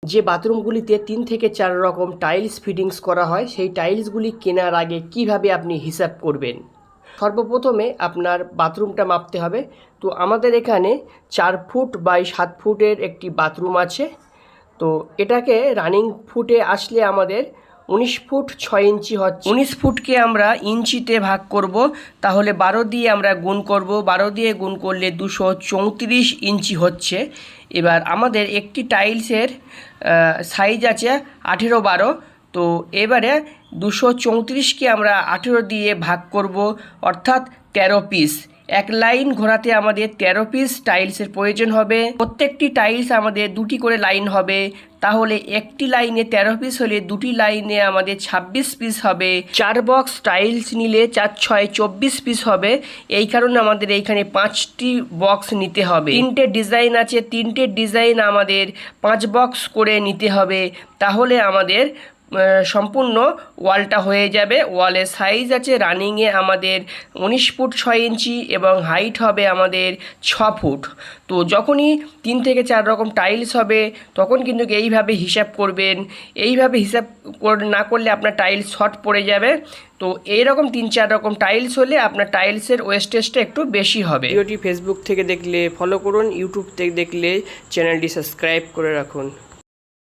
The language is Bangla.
যে বাথরুমগুলিতে 3 থেকে 4 রকম টাইলস ফিটিংস করা হয় সেই টাইলসগুলি কেনার আগে কিভাবে আপনি হিসাব করবেন। সর্বপ্রথমে আপনার বাথরুমটা মাপতে হবে। তো আমাদের এখানে 4 ফুট বাই 7 ফুটের একটি বাথরুম আছে। তো এটাকে রানিং ফুটে আসলে আমাদের 19 ফুট 6 ইঞ্চি হচ্ছে। 19 ফুটকে আমরা ইঞ্চিতে ভাগ করব, তাহলে 12 দিয়ে আমরা গুণ করব। 12 দিয়ে গুণ করলে 234 ইঞ্চি হচ্ছে। এবার আমাদের একটি টাইলসের সাইজ আছে 18x12। তো এবারে 234কে আমরা 18 দিয়ে ভাগ করব, অর্থাৎ 13 পিস। এক লাইন ঘোরাতে আমাদের 13 পিস টাইলসের প্রয়োজন হবে। প্রত্যেকটি টাইলস আমাদের 2টি করে লাইন হবে, তাহলে একটি লাইনে 13 পিস হলে 2টি লাইনে আমাদের 26 পিস হবে। 4 বক্স টাইলস নিলে 4 6 24 পিস হবে। এই কারণে আমাদের এইখানে 5টি বক্স নিতে হবে। 3টে ডিজাইন আছে, 3টে ডিজাইন আমাদের 5 বক্স করে নিতে হবে, তাহলে আমাদের সম্পূর্ণ ওয়ালটা হয়ে যাবে। ওয়ালের সাইজ আছে রানিংয়ে আমাদের 19 ফুট 6 ইঞ্চি এবং হাইট হবে আমাদের 6 ফুট। তো যখনই 3 থেকে 4 রকম টাইলস হবে তখন কিন্তু এইভাবে হিসাব করবেন। এইভাবে হিসাব না করলে আপনার টাইলস শর্ট পড়ে যাবে। তো এইরকম 3-4 রকম টাইলস হলে আপনার টাইলসের ওয়েস্টেজটা একটু বেশি হবে। ভিডিওটি ফেসবুক থেকে দেখলে ফলো করুন, ইউটিউব থেকে দেখলে চ্যানেলটি সাবস্ক্রাইব করে রাখুন।